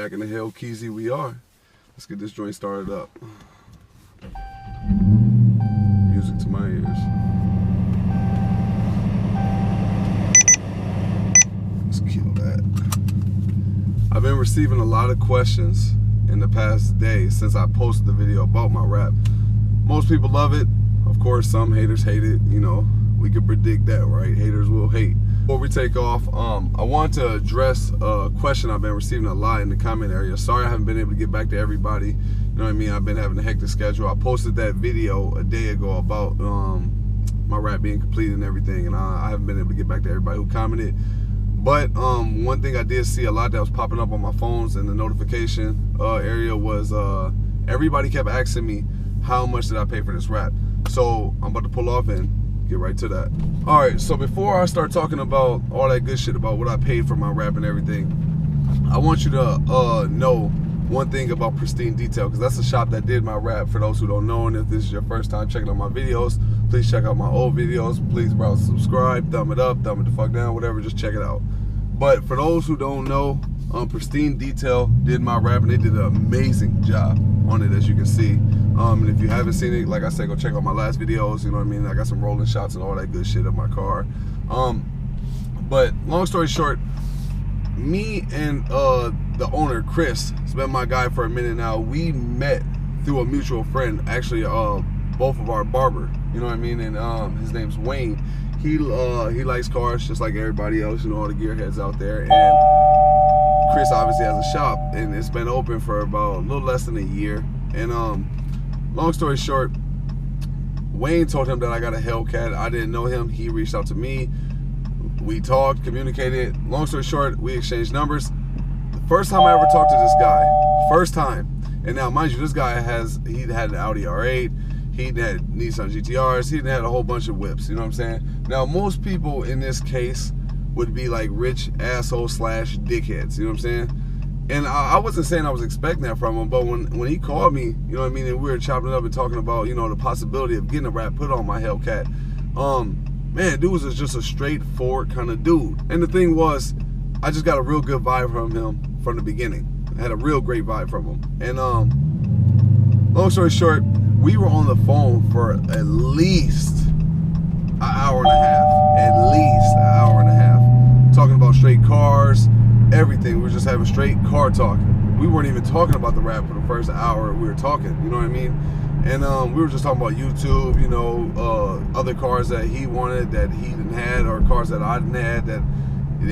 Back in the Hellcat we are. Let's get this joint started up. Music to my ears. Let's kill that. I've been receiving a lot of questions in the past day since I posted the video about my rap. Most people love it. Of course, some haters hate it. You know, we can predict that, right? Haters will hate. Before we take off, I want to address a question I've been receiving a lot in the comment area. Sorry I haven't been able to get back to everybody. You know what I mean? I've been having a hectic schedule. I posted that video a day ago about my rap being completed and everything, and I haven't been able to get back to everybody who commented. But one thing I did see a lot that was popping up on my phones in the notification area was everybody kept asking me, how much did I pay for this rap? So I'm about to pull off and get right to that. All right, so before I start talking about all that good shit about what I paid for my rap and everything, I want you to know one thing about Pristine Detail, because that's the shop that did my rap. For those who don't know, and if this is your first time checking out my videos, please check out my old videos. Please browse, subscribe, thumb it up, thumb it the fuck down, whatever, just check it out. But for those who don't know, Pristine Detail did my rap, and they did an amazing job on it, as you can see. And if you haven't seen it, like I said, go check out my last videos. You know what I mean? I got some rolling shots and all that good shit in my car. But long story short, me and the owner, Chris, has been my guy for a minute now. We met through a mutual friend, actually, both of our barber. You know what I mean? And his name's Wayne. He likes cars just like everybody else, you know, all the gearheads out there. And Chris obviously has a shop, and it's been open for about a little less than a year. And long story short, Wayne told him that I got a Hellcat. I didn't know him. He reached out to me. We talked, communicated. Long story short, we exchanged numbers. The first time I ever talked to this guy, first time. And now, mind you, this guy he had an Audi R8. He had Nissan GTRs. He had a whole bunch of whips. You know what I'm saying? Now, most people in this case would be like rich assholes / dickheads. You know what I'm saying? And I wasn't saying I was expecting that from him, but when he called me, you know what I mean, and we were chopping it up and talking about, you know, the possibility of getting a rap put on my Hellcat, man, dude was just a straightforward kind of dude. And the thing was, I just got a real good vibe from him from the beginning. I had a real great vibe from him. And long story short, we were on the phone for at least an hour and a half. At least an hour and a half. Talking about straight cars, everything. We were just having straight car talk. We weren't even talking about the rap for the first hour we were talking, you know what I mean? And we were just talking about YouTube, you know, other cars that he wanted that he didn't have, or cars that I didn't have that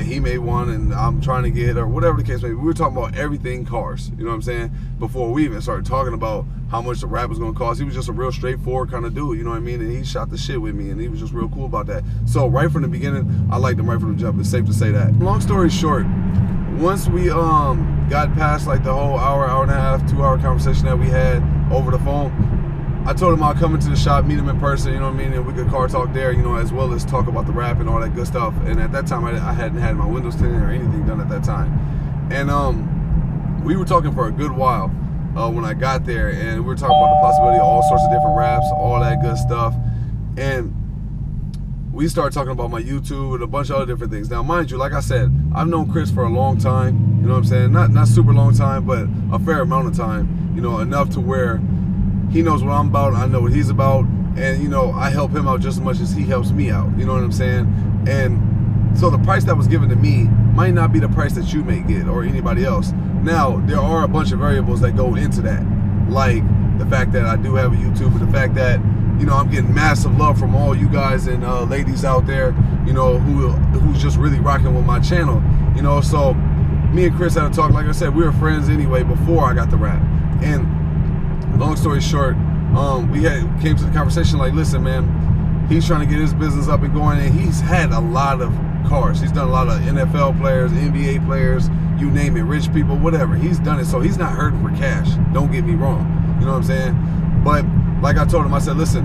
he may want and I'm trying to get, or whatever the case may be. We were talking about everything cars, you know what I'm saying? Before we even started talking about how much the rap was gonna cost. He was just a real straightforward kind of dude, you know what I mean? And he shot the shit with me, and he was just real cool about that. So right from the beginning, I liked him right from the jump. It's safe to say that. Long story short, once we got past like the whole hour and a half, 2 hour conversation that we had over the phone, I told him I'll come into the shop, meet him in person, you know what I mean, and we could car talk there, you know, as well as talk about the rap and all that good stuff. And at that time, I hadn't had my windows tinted or anything done at that time. And we were talking for a good while when I got there, and we were talking about the possibility of all sorts of different raps, all that good stuff. And we started talking about my YouTube and a bunch of other different things. Now, mind you, like I said, I've known Chris for a long time, you know what I'm saying? Not super long time, but a fair amount of time, you know, enough to where he knows what I'm about, I know what he's about, and, you know, I help him out just as much as he helps me out, you know what I'm saying? And so the price that was given to me might not be the price that you may get or anybody else. Now, there are a bunch of variables that go into that, like the fact that I do have a YouTube, and the fact that, you know, I'm getting massive love from all you guys and ladies out there, you know, who's just really rocking with my channel, you know. So me and Chris had a talk. Like I said, we were friends anyway before I got the rap. And long story short, we came to the conversation like, listen, man, he's trying to get his business up and going, and he's had a lot of cars. He's done a lot of NFL players, NBA players, you name it, rich people, whatever. He's done it, so he's not hurting for cash. Don't get me wrong. You know what I'm saying? But like I told him, I said, listen,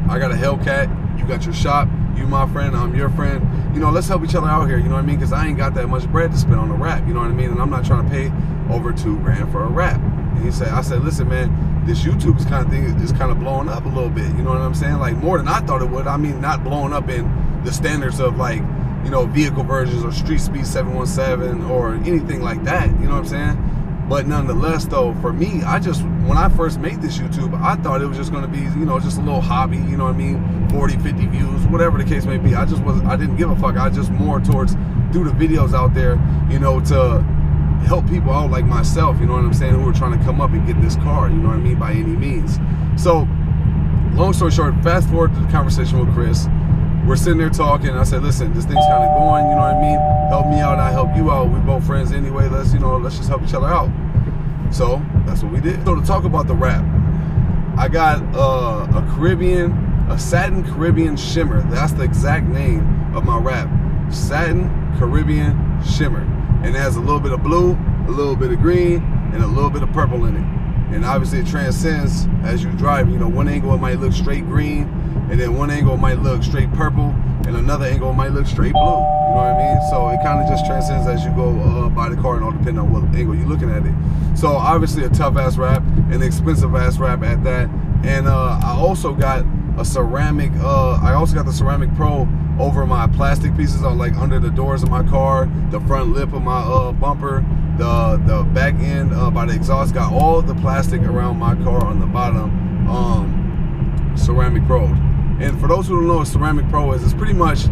I got a Hellcat, you got your shop, you my friend, I'm your friend. You know, let's help each other out here, you know what I mean? Because I ain't got that much bread to spend on a rap, you know what I mean? And I'm not trying to pay over $2 grand for a rap. And I said, listen, man, this YouTube kind of thing is kind of blowing up a little bit, you know what I'm saying? Like, more than I thought it would. I mean, not blowing up in the standards of, like, you know, vehicle versions or street speed 717 or anything like that, you know what I'm saying? But nonetheless, though, for me, when I first made this YouTube, I thought it was just going to be, you know, just a little hobby, you know what I mean? 40, 50 views, whatever the case may be. I didn't give a fuck. I just more towards do the videos out there, you know, to help people out like myself, you know what I'm saying, who are trying to come up and get this car, you know what I mean, by any means. So, long story short, fast forward to the conversation with Chris. We're sitting there talking. I said, listen, this thing's kind of going, you know what I mean? Help me out, I help you out. We both friends anyway. Let's just help each other out. So that's what we did. So to talk about the wrap, I got a satin Caribbean shimmer. That's the exact name of my wrap. Satin Caribbean shimmer. And it has a little bit of blue, a little bit of green, and a little bit of purple in it. And obviously it transcends as you drive. You know, one angle it might look straight green, and then one angle might look straight purple, and another angle might look straight blue. You know what I mean? So it kind of just transcends as you go by the car, and all depending on what angle you're looking at it. So obviously a tough ass wrap, an expensive ass wrap at that. And I also got a ceramic. I also got the Ceramic Pro over my plastic pieces on, like, under the doors of my car, the front lip of my bumper, the back end by the exhaust. Got all the plastic around my car on the bottom. Ceramic Pro. And for those who don't know what Ceramic Pro is, it's pretty much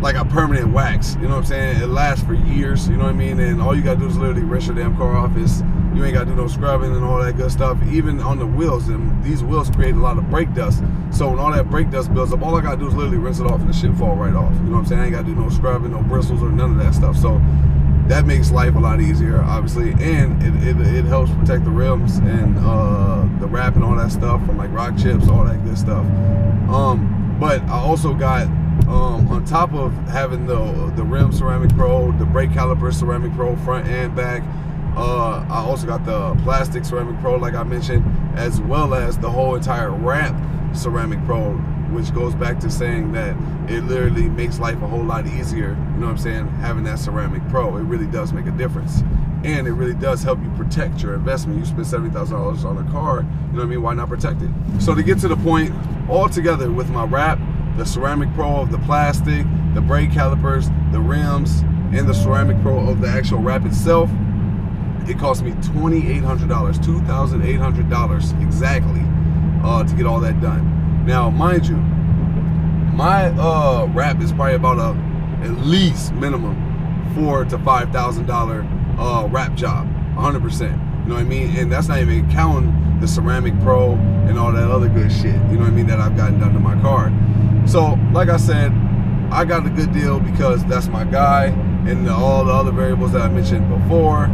like a permanent wax, you know what I'm saying? It lasts for years, you know what I mean? And all you gotta do is literally rinse your damn car off. You ain't gotta do no scrubbing and all that good stuff. Even on the wheels, and these wheels create a lot of brake dust. So when all that brake dust builds up, all I gotta do is literally rinse it off and the shit fall right off. You know what I'm saying? I ain't gotta do no scrubbing, no bristles, or none of that stuff. So that makes life a lot easier, obviously, and it helps protect the rims and the wrap and all that stuff from, like, rock chips, all that good stuff. But I also got, on top of having the rim Ceramic Pro, the brake caliper Ceramic Pro front and back, I also got the plastic Ceramic Pro, like I mentioned, as well as the whole entire wrap Ceramic Pro, which goes back to saying that it literally makes life a whole lot easier, you know what I'm saying, having that Ceramic Pro. It really does make a difference. And it really does help you protect your investment. You spend $70,000 on a car, you know what I mean, why not protect it? So to get to the point, all together with my wrap, the Ceramic Pro of the plastic, the brake calipers, the rims, and the Ceramic Pro of the actual wrap itself, it cost me $2,800, $2,800 exactly, to get all that done. Now, mind you, my wrap is probably about at least minimum $4,000 to $5,000 wrap job, 100%. You know what I mean? And that's not even counting the Ceramic Pro and all that other good shit, you know what I mean, that I've gotten done to my car. So, like I said, I got a good deal because that's my guy, and all the other variables that I mentioned before,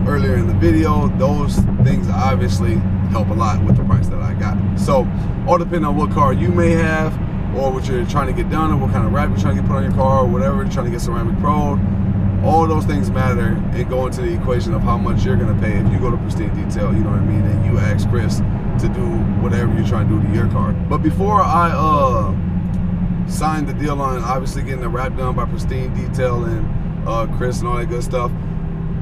earlier in the video, those things obviously help a lot with the price that I got. So, all depending on what car you may have, or what you're trying to get done, or what kind of wrap you're trying to get put on your car, or whatever, you're trying to get Ceramic Pro, all those things matter and go into the equation of how much you're gonna pay if you go to Pristine Detail, you know what I mean, and you ask Chris to do whatever you're trying to do to your car. But before I signed the deal on obviously getting the wrap done by Pristine Detail and Chris and all that good stuff,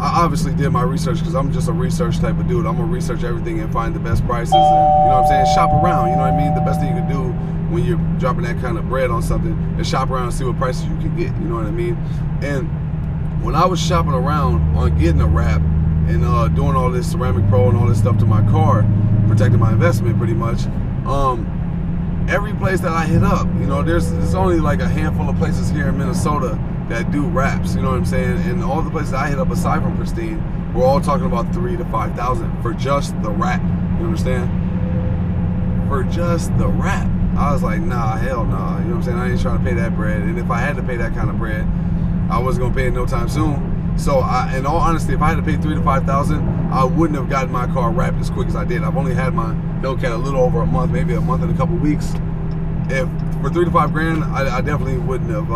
I obviously did my research, because I'm just a research type of dude. I'm gonna research everything and find the best prices, and, you know what I'm saying, shop around, you know what I mean? The best thing you can do when you're dropping that kind of bread on something is shop around and see what prices you can get, you know what I mean? And when I was shopping around on getting a wrap and doing all this Ceramic Pro and all this stuff to my car, protecting my investment pretty much, every place that I hit up, you know, there's only like a handful of places here in Minnesota that do wraps, you know what I'm saying? And all the places I hit up aside from Pristine, we're all talking about $3,000 to $5,000 for just the wrap. You understand? For just the wrap. I was like, nah, hell nah. You know what I'm saying? I ain't trying to pay that bread. And if I had to pay that kind of bread, I wasn't gonna pay it no time soon. So in all honesty, if I had to pay $3,000 to $5,000, I wouldn't have gotten my car wrapped as quick as I did. I've only had my Hellcat a little over a month, maybe a month and a couple weeks. If for $3,000 to $5,000, I definitely wouldn't have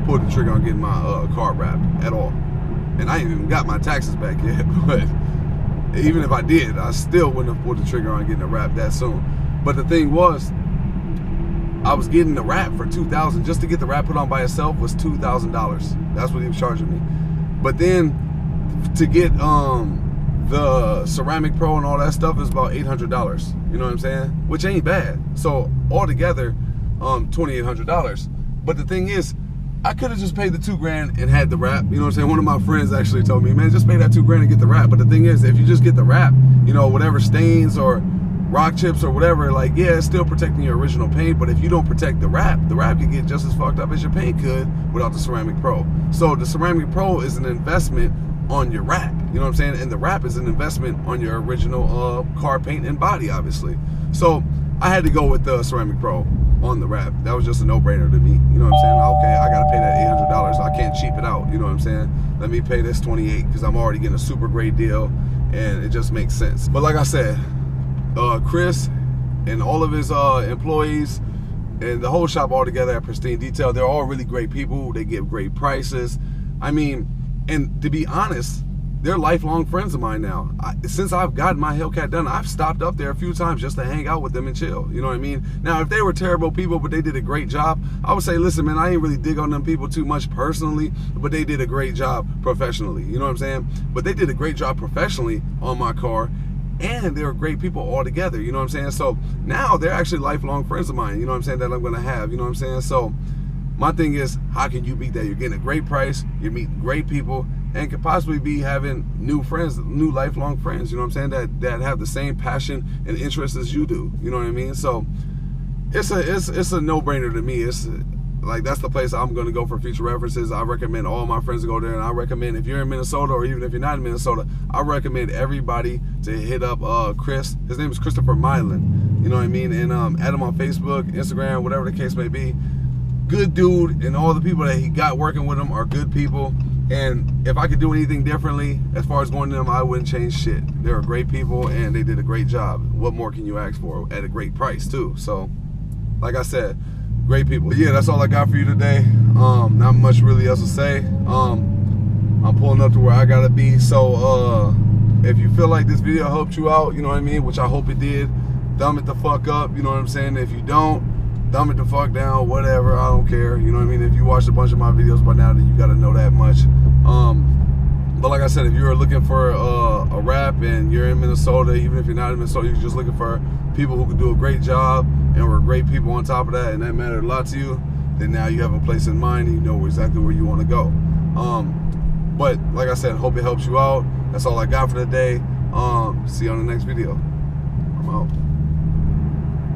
pulled the trigger on getting my car wrapped at all. And I ain't even got my taxes back yet, but even if I did, I still wouldn't have pulled the trigger on getting it wrapped that soon. But the thing was, I was getting the wrap for $2,000. Just to get the wrap put on by itself was $2,000. That's what he was charging me. But then to get the Ceramic Pro and all that stuff is about $800. You know what I'm saying? Which ain't bad. So altogether, $2,800. But the thing is, I could have just paid the $2,000 and had the wrap. You know what I'm saying? One of my friends actually told me, man, just pay that $2,000 and get the wrap. But the thing is, if you just get the wrap, you know, whatever stains or rock chips or whatever, like, yeah, it's still protecting your original paint, but if you don't protect the wrap can get just as fucked up as your paint could without the Ceramic Pro. So the Ceramic Pro is an investment on your wrap, you know what I'm saying? And the wrap is an investment on your original car paint and body, obviously. So I had to go with the Ceramic Pro on the wrap. That was just a no-brainer to me, you know what I'm saying? Okay, I gotta pay that $800, I can't cheap it out, you know what I'm saying? Let me pay this $28 because I'm already getting a super great deal, and it just makes sense. But like I said, Chris and all of his employees and the whole shop all together at Pristine Detail, they're all really great people. They give great prices. I mean, and to be honest, they're lifelong friends of mine now. Since I've gotten my Hellcat done, I've stopped up there a few times just to hang out with them and chill. You know what I mean? Now, if they were terrible people, but they did a great job, I would say, listen, man, I ain't really dig on them people too much personally, but they did a great job professionally. You know what I'm saying? But they did a great job professionally on my car, and they were great people all together. You know what I'm saying? So now they're actually lifelong friends of mine, you know what I'm saying, that I'm going to have. You know what I'm saying? So my thing is, how can you beat that? You're getting a great price, you're meeting great people, and could possibly be having new friends, new lifelong friends, you know what I'm saying, that have the same passion and interest as you do, you know what I mean? So it's a no-brainer to me. It's like, that's the place I'm going to go for future references. I recommend all my friends to go there, and I recommend, if you're in Minnesota, or even if you're not in Minnesota, I recommend everybody to hit up Chris. His name is Christopher Mylan, you know what I mean? And add him on Facebook, Instagram, whatever the case may be. Good dude, and all the people that he got working with him are good people. And if I could do anything differently as far as going to them, I wouldn't change shit. They're great people, and they did a great job. What more can you ask for? At a great price too. So like I said, great people. But yeah, that's all I got for you today. Not much really else to say. I'm pulling up to where I gotta be. So if you feel like this video helped you out, you know what I mean, which I hope it did, thumb it the fuck up, you know what I'm saying? If you don't, thumb it the fuck down, whatever, I don't care, you know what I mean? If you watched a bunch of my videos by now, then you gotta know that much. But like I said, if you're looking for a wrap and you're in Minnesota, even if you're not in Minnesota, you're just looking for people who can do a great job and were great people on top of that, and that mattered a lot to you, then now you have a place in mind and you know exactly where you want to go. But like I said, hope it helps you out. That's all I got for today. See you on the next video. I'm out.